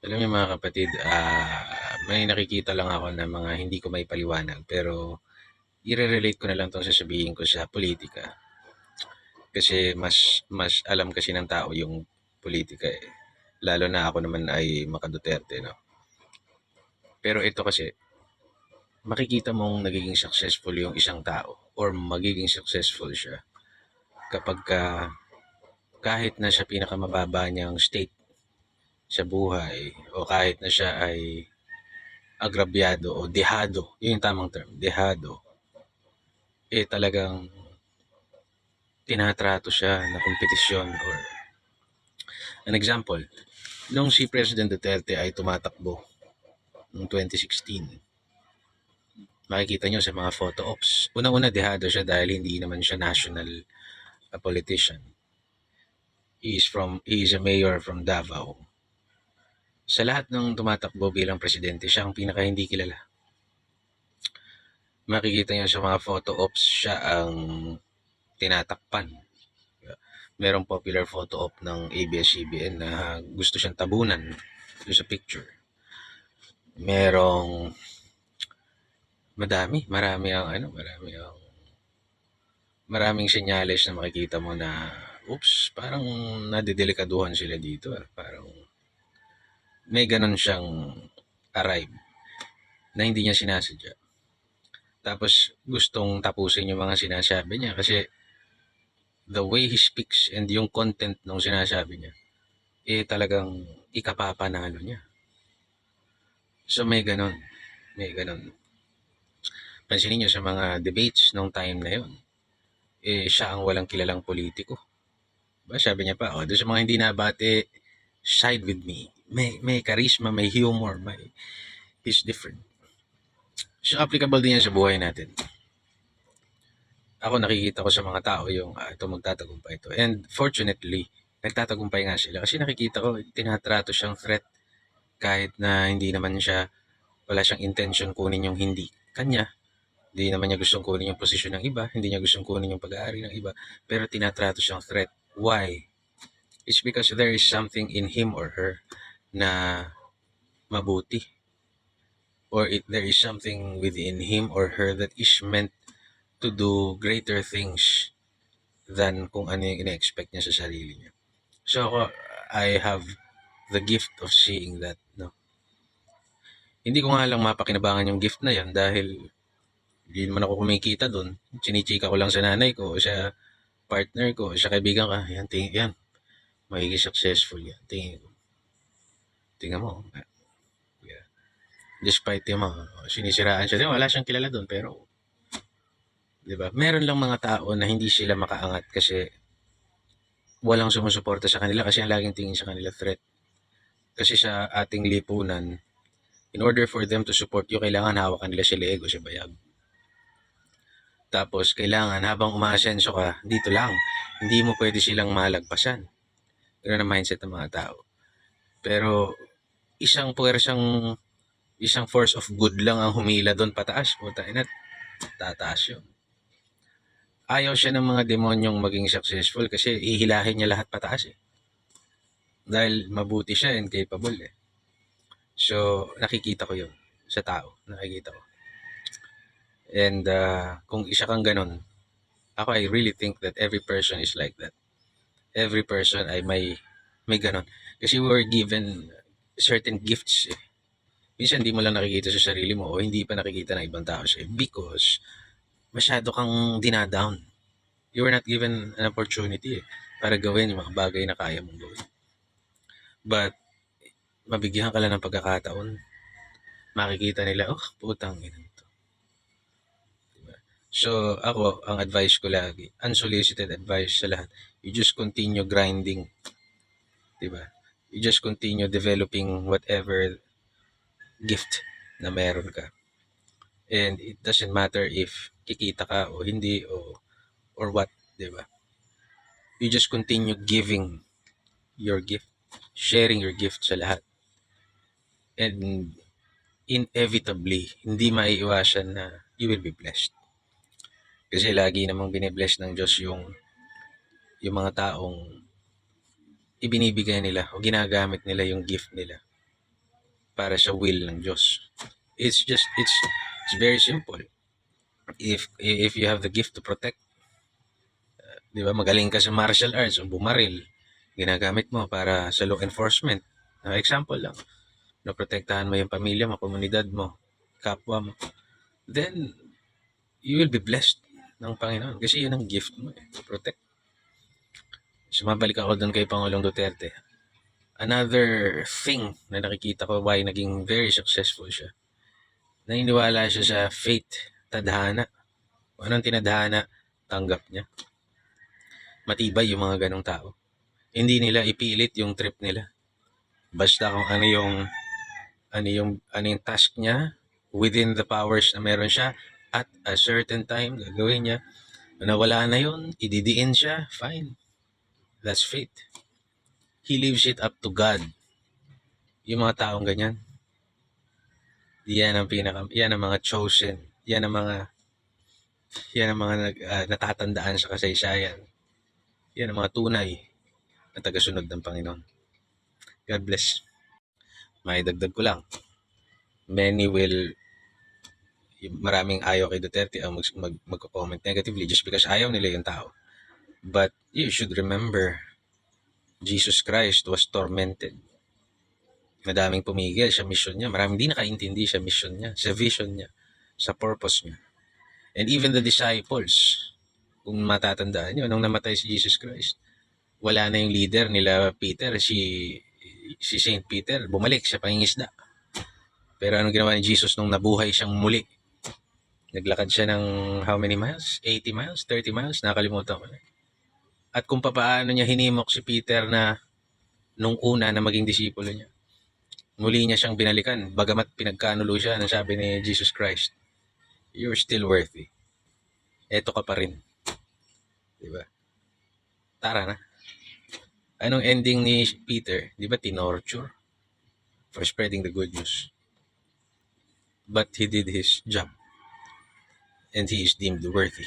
Alam niyo mga kapatid, may nakikita lang ako na mga hindi ko maipaliwanag pero ire-relate ko na lang 'tong sasabihin ko sa politika. Kasi mas alam kasi ng tao yung politika, eh. Lalo na ako naman ay maka-Duterte, 'no. Pero ito kasi, makikita mong nagiging successful yung isang tao or magiging successful siya kapagka kahit na sa pinakamababa niyang state sa buhay o kahit na siya ay agrabyado o dehado, yun yung tamang term, dehado, talagang tinatrato siya na kompetisyon or an example, nung si President Duterte ay tumatakbo noong 2016, makikita nyo sa mga photo ops. Unang-una, dehado siya dahil hindi naman siya national politician. He is a mayor from Davao. Sa lahat ng tumatakbo bilang presidente, siya ang pinaka hindi kilala. Makikita nyo sa mga photo ops, siya ang tinatakpan. Merong popular photo op ng ABS-CBN na gusto siyang tabunan doon sa picture. Merong maraming senyales na makikita mo na parang nadidelikaduhan sila dito. Parang may ganun siyang arrive na hindi niya sinasadya. Tapos gustong tapusin yung mga sinasabi niya kasi the way he speaks and yung content ng sinasabi niya, talagang ikapapanalo niya. So may ganun. Pansinin niyo sa mga debates nung time na yun, siya ang walang kilalang politiko. Sabi niya pa, doon sa mga hindi nabate, side with me. May charisma, may humor, he's different. So applicable din yan sa buhay natin. Ako nakikita ko sa mga tao yung ito magtatagumpay ito. And fortunately, nagtatagumpay nga sila kasi nakikita ko tinatrato siyang threat kahit na hindi naman siya, wala siyang intention kunin yung hindi kanya. Hindi naman niya gustong kunin yung posisyon ng iba, hindi niya gustong kunin yung pag-aari ng iba, pero tinatrato siyang threat. Why? It's because there is something in him or her na mabuti. Or there is something within him or her that is meant to do greater things than kung ano yung ina-expect niya sa sarili niya. So ako, I have the gift of seeing that, no? Hindi ko nga lang mapakinabangan yung gift na yan dahil hindi naman ako kumikita doon. Chinichika ko lang sa nanay ko, sa partner ko, sa kaibigan ka. Yan, magiging successful yan. Tingnan mo. Yeah. Despite yung sinisiraan siya, wala siyang kilala doon, pero diba? Meron lang mga tao na hindi sila makaangat kasi walang sumusuporta sa kanila kasi ang laging tingin sa kanila threat. Kasi sa ating lipunan, in order for them to support you, kailangan hawakan nila si leeg o si bayag. Tapos, kailangan habang umaasenso ka, dito lang. Hindi mo pwede silang malagpasan. Ganun ang mindset ng mga tao. Pero, isang force of good lang ang humila doon pataas. Puta ina, tataas yun. Ayaw siya ng mga demonyong maging successful kasi ihilahin niya lahat pataas eh. Dahil mabuti siya and capable eh. So, nakikita ko yun sa tao. Nakikita ko. And kung isa kang ganun, ako I really think that every person is like that. Every person ay may ganun. Kasi we were given certain gifts eh. Minsan hindi mo lang nakikita sa sarili mo o hindi pa nakikita ng ibang tao sa'yo because masyado kang dinadown. You were not given an opportunity para gawin yung mga bagay na kaya mong gawin. But, mabigyan ka lang ng pagkakataon. Makikita nila, putang ina nito. Diba? So, ako, ang advice ko lagi, unsolicited advice sa lahat, you just continue grinding. Diba? You just continue developing whatever gift na meron ka. And it doesn't matter if kikita ka o hindi or what, diba? You just continue giving your gift, sharing your gift sa lahat. And inevitably, hindi maiiwasan na you will be blessed. Kasi lagi namang binibless ng Diyos yung mga taong ibinibigay nila o ginagamit nila yung gift nila para sa will ng Diyos. It's very simple. If you have the gift to protect, di ba, magaling ka sa martial arts o bumaril, ginagamit mo para sa law enforcement. Example lang, naprotektahan mo yung pamilya mo, komunidad mo, kapwa mo, then you will be blessed ng Panginoon kasi yun ang gift mo, to protect. Sumabalik ako doon kay Pangulong Duterte. Another thing na nakikita ko why naging very successful siya, naniniwala siya sa faith, tadhana. Anong tinadhana? Tanggap niya. Matibay yung mga ganong tao. Hindi nila ipilit yung trip nila. Basta kung ano yung task niya within the powers na meron siya at a certain time gagawin niya. Nawala na yun, ididiin siya, fine. That's faith. He leaves it up to God. Yung mga taong ganyan, yan ang mga chosen. Yan ang mga natatandaan sa kasaysayan. Yan ang mga tunay na tagasunod ng Panginoon. God bless. Maidagdag ko lang. Maraming ayaw kay Duterte ang mag-comment negatively just because ayaw nila yung tao. But you should remember, Jesus Christ was tormented. Madaming pumigil sa mission niya. Maraming di nakaintindi sa mission niya, sa vision niya, sa purpose niya. And even the disciples, kung matatandaan nyo, nung namatay si Jesus Christ, wala na yung leader nila Peter, si Saint Peter, bumalik siya pangingisda. Pero anong ginawa ni Jesus nung nabuhay siyang muli? Naglakad siya ng how many miles? 80 miles? 30 miles? Nakalimutan ko na. At kung paano niya hinimok si Peter na nung una na maging disipulo niya, muli niya siyang binalikan, bagamat pinagkanulo siya, ang sabi ni Jesus Christ, you're still worthy. Eto ka pa rin. Diba? Tara na. Anong ending ni Peter? Diba tinorture for spreading the good news? But he did his job. And he is deemed worthy.